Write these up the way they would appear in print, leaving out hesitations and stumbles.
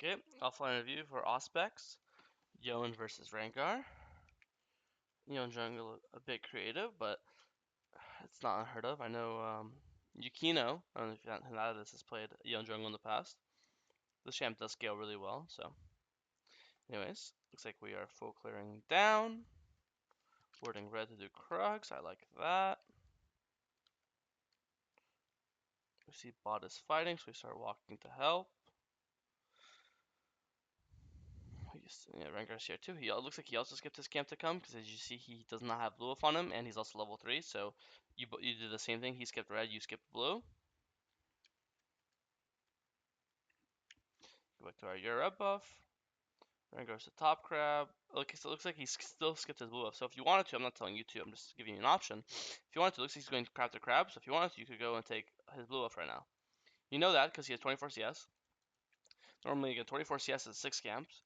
Okay, offline review for Auspex, Yon versus Rengar. Yon jungle a bit creative, but it's not unheard of. I know Yukino, I don't know if you know this, has played Yon jungle in the past. This champ does scale really well, so. Anyways, looks like we are full clearing down. Wording red to do Krugs, I like that. We see bot is fighting, so we start walking to help. Yeah, Rengar's here too. He looks like he also skipped his camp to come because as you see, he does not have blue up on him, and he's also level 3. So you did the same thing. He skipped red, you skipped blue. Go back to our Euro buff. Rengar's the top crab. Okay, so it looks like he still skipped his blue up. So if you wanted to, I'm not telling you to. I'm just giving you an option. If you wanted to, it looks like he's going crab to crab. So if you wanted to, you could go and take his blue up right now. You know that because he has 24 CS. Normally, you get 24 CS at 6 camps.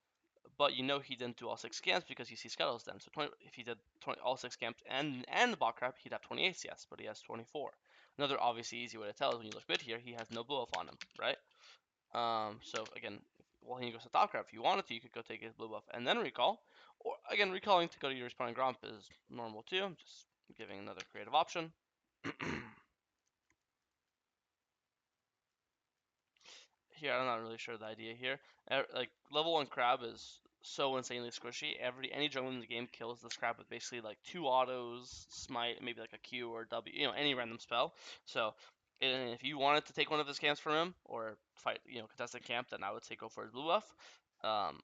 But you know he didn't do all 6 camps because you see Scuttles then. So if he did all 6 camps and the bot crab, he'd have 28 CS, but he has 24. Another obviously easy way to tell is when you look mid here, he has no blue buff on him, right? So again, while he goes to top crab, if you wanted to, you could go take his blue buff and then recall. Or again, recalling to go to your respawning Gromp is normal too. I'm just giving another creative option. Here, I'm not really sure of the idea here. Like level 1 crab is so insanely squishy. Any jungle in the game kills this crab with basically like 2 autos, smite, maybe like a Q or W, any random spell. So if you wanted to take one of his camps from him or fight, contest a camp, then I would say go for his blue buff.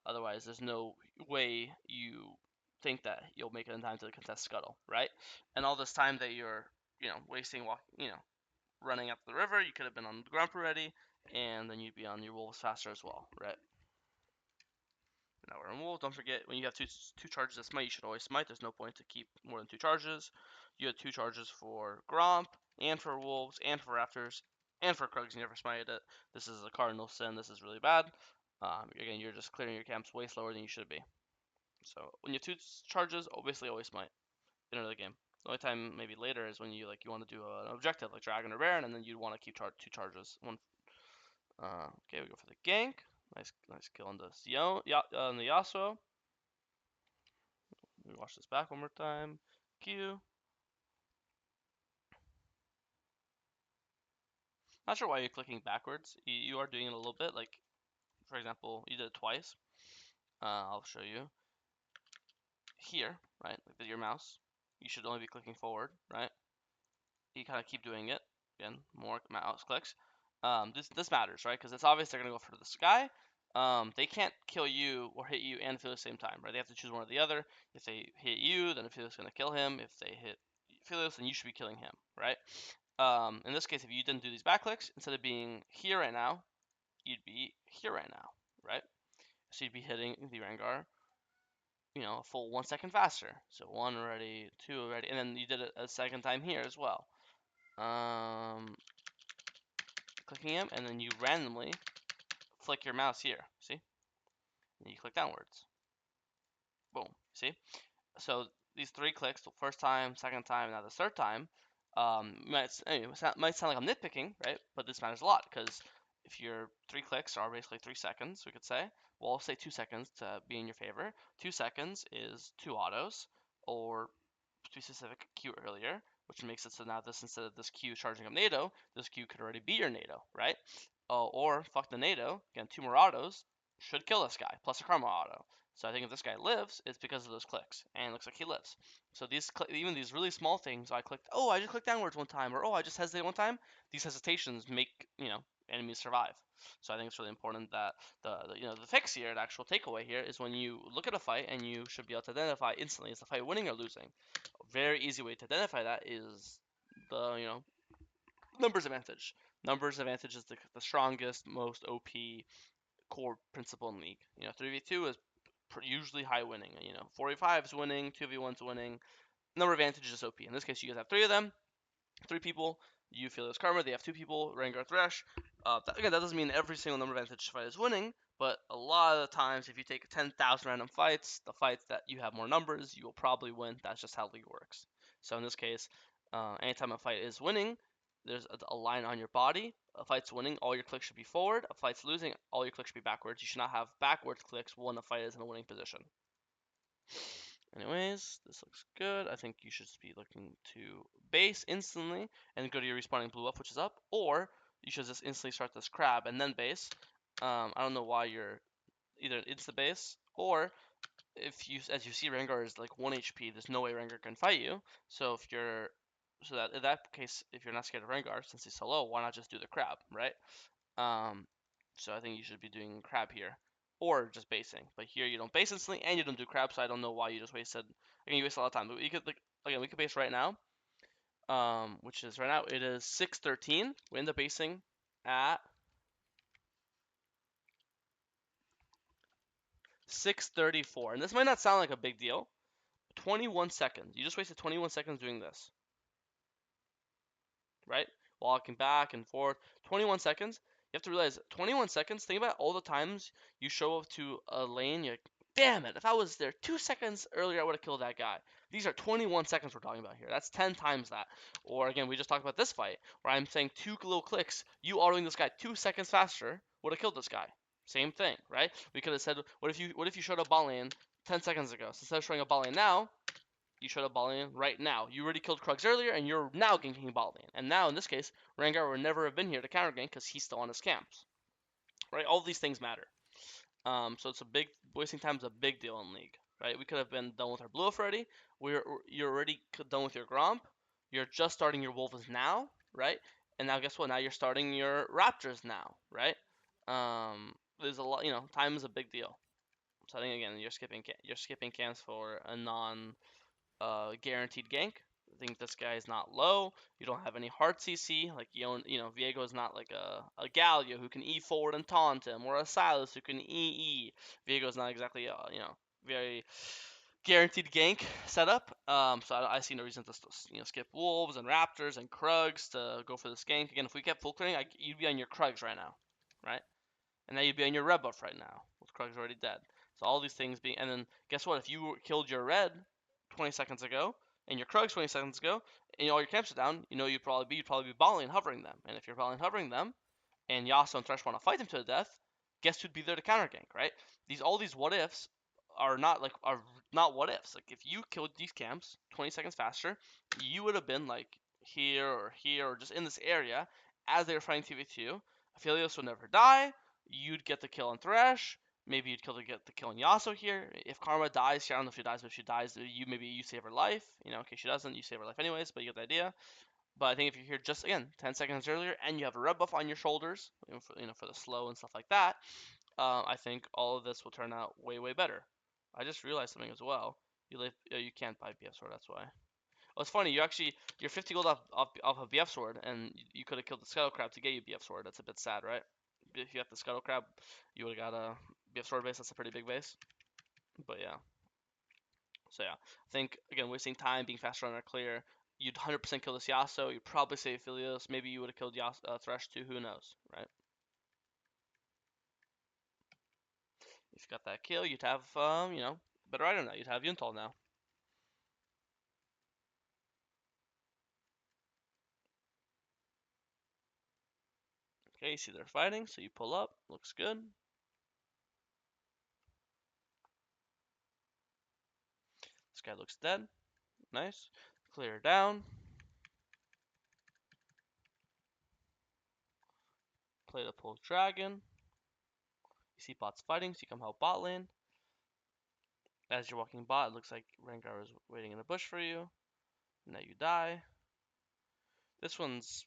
Otherwise, there's no way you think that you'll make it in time to contest Scuttle, right? And all this time that you're, wasting running up the river, you could have been on the Grump already, and then you'd be on your wolves faster as well, right? Now we're in wolves. Don't forget, when you have two charges of smite, you should always smite. There's no point to keep more than 2 charges. You had 2 charges for Gromp, and for wolves, and for raptors, and for Krugs. You never smited it. This is a cardinal sin. This is really bad. Again, you're just clearing your camps way slower than you should be. So when you have 2 charges, basically always smite in another game. The only time maybe later is when you want to do an objective like Dragon or Baron, and then you'd want to keep 2 charges. Okay, we go for the gank. Nice kill on the on the Yasuo. Let me watch this back one more time. Q. Not sure why you're clicking backwards. You are doing it a little bit. Like, for example, you did it twice. I'll show you. Here, right, like with your mouse, you should only be clicking forward, right? You kind of keep doing it. Again, more mouse clicks. This matters, right? Because it's obvious they're gonna go for the sky. They can't kill you or hit you and Philios at the same time, right? They have to choose one or the other. If they hit you, then Philios is gonna kill him. If they hit Philios, then you should be killing him, right? In this case, if you didn't do these backclicks, instead of being here right now, you'd be here right now, right? So you'd be hitting the Rengar, a full 1 second faster. So 1 already, 2 already, and then you did it a second time here as well. Clicking him, and then you randomly flick your mouse here, see? And you click downwards. Boom, see? So these 3 clicks, the first time, second time, now the third time, might sound like I'm nitpicking, right? But this matters a lot because if your 3 clicks are basically 3 seconds, we could say, well, I'll say 2 seconds to be in your favor. 2 seconds is 2 autos, or to be specific, Q earlier, which makes it so now this instead of this Q charging up NATO, this Q could already be your NATO, right? Or fuck the NATO, again, 2 more autos should kill this guy, plus a Karma auto. So I think if this guy lives, it's because of those clicks, and it looks like he lives. So even these really small things, I just clicked downwards one time, or I just hesitated one time. These hesitations make enemies survive. So I think it's really important that the fix here, the actual takeaway here, is when you look at a fight and you should be able to identify instantly is the fight winning or losing. A very easy way to identify that is the numbers advantage. Numbers advantage is the strongest, most OP core principle in League. 3v2 is usually high winning. 4v5 is winning, 2v1 is winning. Number advantage is OP. In this case, you guys have 3 of them, 3 people. You feel this Karma, they have 2 people, Rengar Thresh. Again, that doesn't mean every single number advantage fight is winning, but a lot of the times, if you take 10,000 random fights, the fights that you have more numbers, you will probably win. That's just how League works. So in this case, anytime a fight is winning, there's a line on your body. A fight's winning, all your clicks should be forward. A fight's losing, all your clicks should be backwards. You should not have backwards clicks when a fight is in a winning position. Anyways, this looks good. I think you should be looking to base instantly and go to your respawning blue buff, which is up, or you should just instantly start this crab and then base. I don't know why you're either insta base, or if you, as you see, Rengar is like 1 HP. There's no way Rengar can fight you. So if you're, so that in that case, if you're not scared of Rengar, since he's so low, why not just do the crab, right? Um, so I think you should be doing crab here, or just basing. But here you don't base instantly, and you don't do crab, so I don't know why you just wasted. Again, you wasted a lot of time. But we could, like, again, we could base right now. Which is right now it is 6:13. We end up basing at 6:34, and this might not sound like a big deal. 21 seconds. You just wasted 21 seconds doing this, right? Walking back and forth. 21 seconds. You have to realize 21 seconds. Think about all the times you show up to a lane. You're like, damn it, if I was there 2 seconds earlier, I would have killed that guy. These are 21 seconds we're talking about here. That's 10 times that. Or again, we just talked about this fight where I'm saying 2 little clicks. You autoing this guy 2 seconds faster would have killed this guy. Same thing, right? We could have said, what if you showed up ball lane 10 seconds ago? So instead of showing up ball lane now, you showed up ball lane right now. You already killed Krugs earlier, and you're now ganking ball lane. And now, in this case, Rengar would never have been here to counter gank because he's still on his camps. Right? All these things matter. So it's a big, wasting time is a big deal in League. Right? We could have been done with our blue already. You're already done with your Gromp. You're just starting your Wolves now, right? And now guess what? Now you're starting your Raptors now, right? There's a lot, time is a big deal. So I think again, you're skipping camps for a non guaranteed gank. I think this guy is not low. You don't have any hard CC. Like, Viego is not like a Galio who can E forward and taunt him, or a Silas who can EE. Viego is not exactly very guaranteed gank setup. So I see no reason to skip Wolves and Raptors and Krugs to go for this gank. Again, if we kept full clearing, you'd be on your Krugs right now, right? And now you'd be on your red buff right now, with Krugs already dead. So all these things being, and then guess what? If you killed your red 20 seconds ago, and your Krugs 20 seconds ago, and all your camps are down, you'd probably be balling and hovering them. And if you're balling and hovering them, and Yasuo and Thresh want to fight them to the death, guess who'd be there to counter gank, right? All these what ifs are not what ifs. Like, if you killed these camps 20 seconds faster, you would have been like here or just in this area as they were fighting 2v2. Aphelios would never die. You'd get the kill on Thresh. Maybe you'd get the kill on Yasuo here. If Karma dies, I don't know if she dies, but if she dies, maybe you save her life. In case she doesn't, you save her life anyways, but you get the idea. But I think if you're here just, again, 10 seconds earlier, and you have a red buff on your shoulders, for the slow and stuff like that, I think all of this will turn out way, way better. I just realized something as well. You can't buy BF Sword, that's why. Oh, it's funny, you're 50 gold off a BF Sword, and you could have killed the Scuttle Crab to get you BF Sword. That's a bit sad, right? If you had the Scuttle Crab, you would have got a BF Sword base. That's a pretty big base. But yeah. So yeah, I think, again, wasting time, being faster on our clear, you'd 100% kill this Yasuo. You'd probably save Philios. Maybe you would have killed Thresh too. Who knows, right? If you got that kill, you'd have, better item now. You'd have Yuntal now. Okay, you see they're fighting, so you pull up. Looks good. This guy looks dead. Nice. Clear down. Play the pull dragon. You see bots fighting, so you come help bot lane. As you're walking bot, it looks like Rengar is waiting in the bush for you. Now you die. This one's,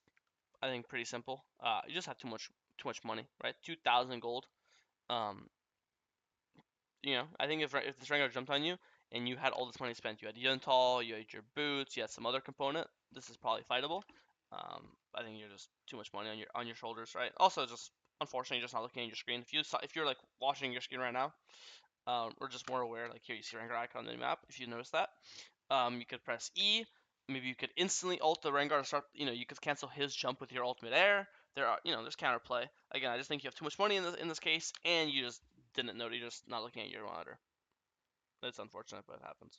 I think, pretty simple. You just have too much money, right? 2,000 gold. Um, I think if this Rengar jumped on you and you had all this money spent, you had Yuntal, you had your boots, you had some other component, this is probably fightable. I think you're just too much money on your shoulders, right? Also, just unfortunately, you're just not looking at your screen. If you're like watching your screen right now, or just more aware, like here you see Rengar icon on the map. If you notice that, you could press E. Maybe you could instantly ult the Rengar to start. You could cancel his jump with your ultimate air. There's counterplay. Again, I just think you have too much money in this case, and you just didn't know. You're just not looking at your monitor. It's unfortunate, but it happens.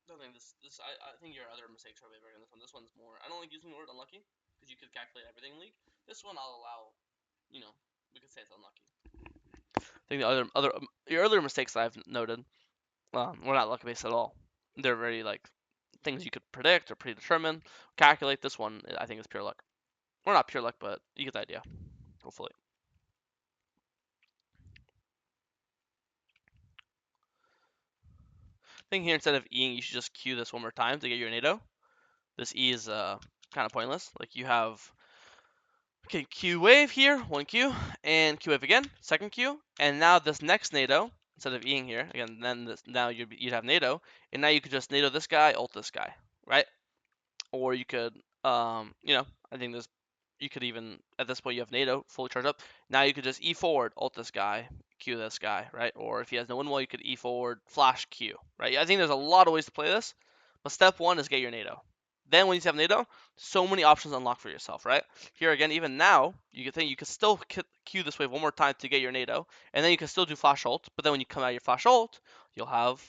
I think I think your other mistakes are way bigger than this one. This one's more. I don't like using the word unlucky because you could calculate everything in League. This one I'll allow. You know, we could say it's unlucky. I think the other your earlier mistakes that I've noted, were not luck based at all. They're very like things you could predict or predetermine, calculate. This one I think is pure luck. Or not pure luck, but you get the idea. Hopefully. I think here instead of Eing, you should just Q this one more time to get your NATO. This E is kind of pointless. Like you have okay, Q wave here, one Q, and Q wave again, second Q, and now this next NATO, instead of Eing here, again, then this, now you'd have NATO, and now you could just NATO this guy, ult this guy, right? Or you could, I think this, you could even, at this point you have NATO fully charged up, now you could just E forward, ult this guy, Q this guy, right? Or if he has no wind wall, you could E forward, flash Q, right? I think there's a lot of ways to play this, but step one is get your NATO. Then when you have NATO, so many options unlock for yourself, right? Here again, even now, you can think you can still Q this wave one more time to get your NATO, and then you can still do flash ult, but then when you come out your flash ult, you'll have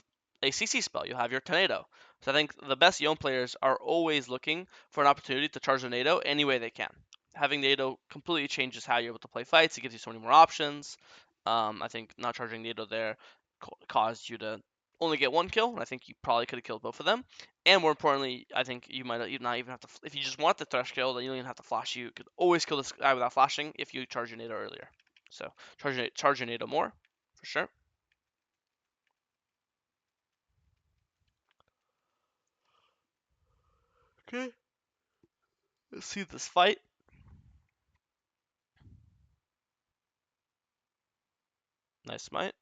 a CC spell, you'll have your tornado. So I think the best Yone players are always looking for an opportunity to charge a NATO any way they can. Having NATO completely changes how you're able to play fights. It gives you so many more options. I think not charging NATO there caused you to only get one kill, and I think you probably could have killed both of them. And more importantly, I think you might not even have to. If you just want the thresh kill, then you don't even have to flash. You could always kill this guy without flashing if you charge your NATO earlier. So charge your NATO more, for sure. Okay. Let's see this fight. Nice smite.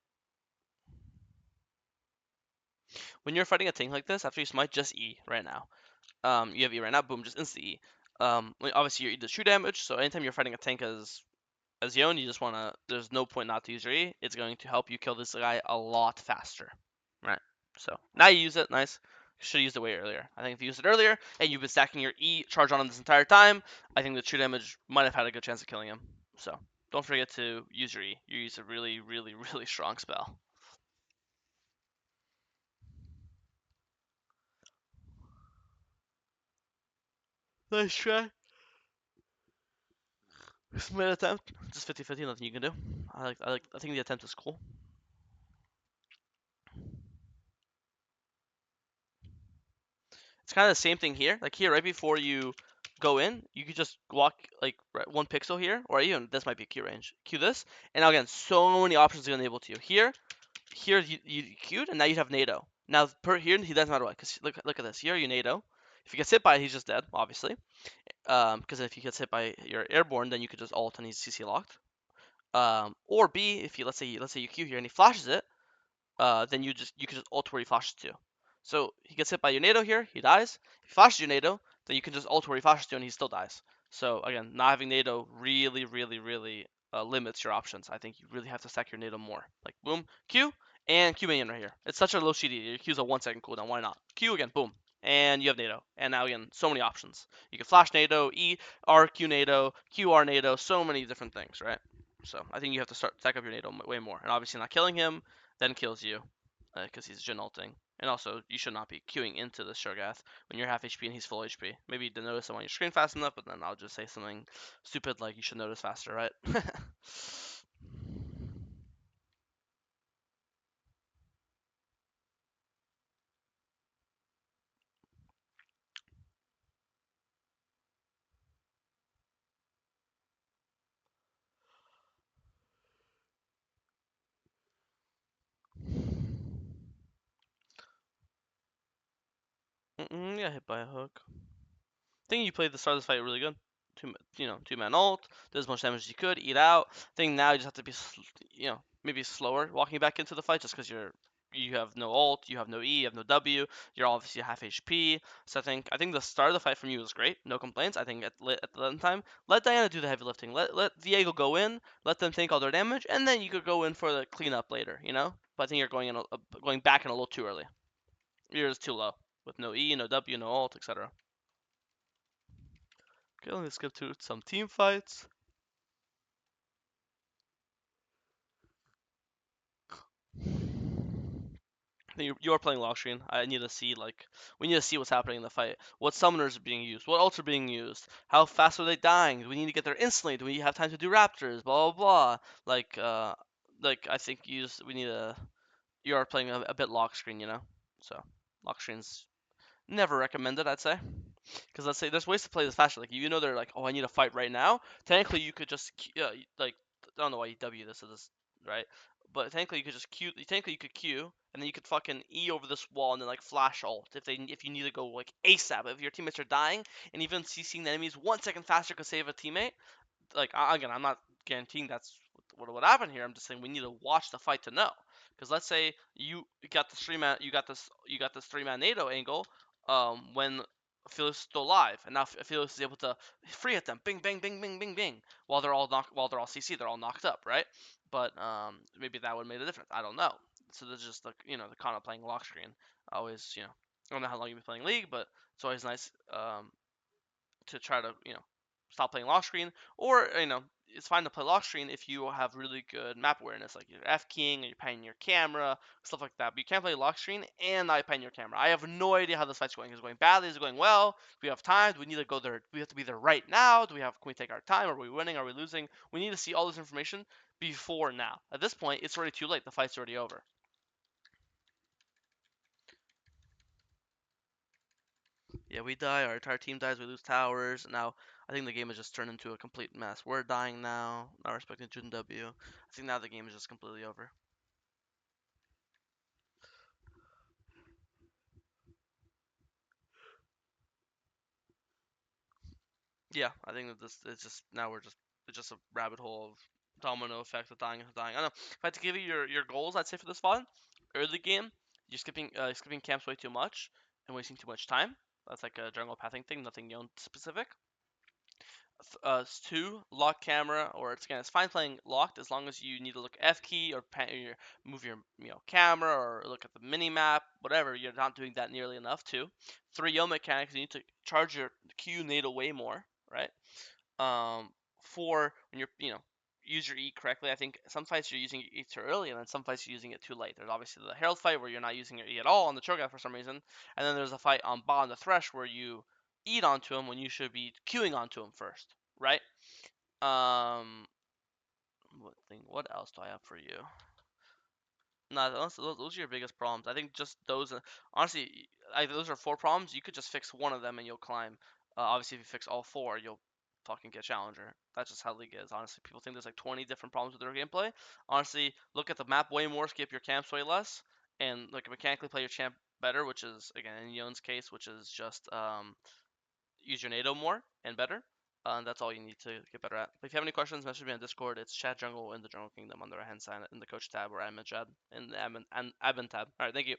When you're fighting a tank like this, after you smite, just E right now. You have E right now, boom, just insta E. Obviously you're the true damage, so anytime you're fighting a tank as Yone, you just wanna. There's no point not to use your E. It's going to help you kill this guy a lot faster, right? So now you use it, nice. Should have used it way earlier. I think if you used it earlier and you've been stacking your E charge on him this entire time, I think the true damage might have had a good chance of killing him. So don't forget to use your E. You use a really, really, really strong spell. Nice try. Smite attempt. Just 50-50, nothing you can do. I think the attempt is cool. It's kind of the same thing here. Like here, right before you go in, you could just walk like one pixel here, or even this might be Q range. Q this, and now again, so many options are enabled to you. Here you Q'd, and now you have NATO. Now per here, he doesn't matter what, because look at this. Here you NATO. If he gets hit by it, he's just dead, obviously. Because if he gets hit by your airborne, then you could just ult and he's CC locked. Or B, if you let's say you Q here and he flashes it, then you can just ult where he flashes to. So he gets hit by your NATO here, he dies. If he flashes your NATO, then you can just ult where he flashes to and he still dies. So again, not having NATO really, really, really limits your options. I think you really have to stack your NATO more. Like boom, Q, and Q minion right here. It's such a low CD. Your Q's a 1 second cooldown. Why not? Q again, boom. And you have NATO. And now again, so many options. You can flash NATO, E, R, Q NATO, QR NATO, so many different things, right? So I think you have to start stack up your NATO way more. And obviously not killing him, then kills you because he's Jhin ulting. And also, you should not be queuing into the Shogath when you're half HP and he's full HP. Maybe you didn't notice him on your screen fast enough, but then I'll just say something stupid like you should notice faster, right? Yeah, hit by a hook. I think you played the start of this fight really good. Two-man ult, did as much damage as you could, eat out. I think now you just have to be, maybe slower walking back into the fight just because you have no ult, you have no E, you have no W, you're obviously half HP. So I think the start of the fight from you was great, no complaints. I think at the end time, let Diana do the heavy lifting. Let Viego go in, let them take all their damage, and then you could go in for the cleanup later, you know? But I think you're going back in a little too early. You're just too low with no E, no W, no ult, etc. Okay, let's get to some team fights. You are playing lock screen. I need to see we need to see what's happening in the fight. What summoners are being used? What ults are being used? How fast are they dying? Do we need to get there instantly? Do we have time to do raptors? Blah blah blah. I think we need to. You are playing a bit lock screen, you know. So lock screen's never recommended, I'd say. Because let's say there's ways to play this faster. Like they're like, oh, I need a fight right now. Technically, you could just I don't know why you W this, right? But technically, you could just Q. Technically, you could Q, and then you could fucking E over this wall and then like flash ult if you need to go like ASAP. If your teammates are dying, and even CCing the enemies 1 second faster could save a teammate. Like again, I'm not guaranteeing that's what would happen here. I'm just saying we need to watch the fight to know. Because let's say you got this you got this 3-man NATO angle when Felix is still alive, and now Felix is able to free hit them, bing bang bing bing bing bing, while they're all CC, they're all knocked up, right? But maybe that would have made a difference. I don't know. So there's just the con of playing lock screen. Always I don't know how long you've been playing League, but it's always nice to try to stop playing lock screen, or it's fine to play lock screen if you have really good map awareness, like you're F keying or you're panning your camera, stuff like that. But you can't play lock screen and not pan your camera. I have no idea how this fight's going. Is it going badly? Is it going well? Do we have time? Do we need to go there? Do we have to be there right now? Can we take our time? Are we winning? Are we losing? We need to see all this information before now. At this point, it's already too late. The fight's already over. Yeah, we die, our entire team dies, we lose towers. Now, I think the game has just turned into a complete mess. We're dying now, not respecting Jun W. I think now the game is just completely over. Yeah, I think that this it's just now it's just a rabbit hole of domino effect of dying and dying. I don't know. If I had to give you your goals, I'd say for this fun, early game, you're skipping camps way too much and wasting too much time. That's like a jungle pathing thing, nothing Yone specific. Two, lock camera, or it's fine playing locked as long as you need to look F key or move your camera or look at the mini map, whatever. You're not doing that nearly enough. Two, three, Yo mechanics. You need to charge your Q NATO way more, right? Four, when you're use your E correctly. I think some fights you're using E too early, and then some fights you're using it too late. There's obviously the Herald fight where you're not using your E at all on the Cho'Gath for some reason, and then there's a fight on Ba and the Thresh where you eat onto him when you should be queuing onto him first, right? Um, what else do I have for you? No, those are your biggest problems. I think just those. Honestly, those are four problems. You could just fix one of them and you'll climb. Obviously, if you fix all four, you'll fucking get challenger. That's just how League is. Honestly, people think there's like 20 different problems with their gameplay. Honestly, look at the map way more, skip your camps way less, and like mechanically play your champ better, which is again in Yone's case, which is just use your NATO more and better. That's all you need to get better at. But if you have any questions, message me on Discord. It's Chat Jungle in the Jungle Kingdom on the right hand side in the coach tab or admin tab in the admin tab. All right, thank you.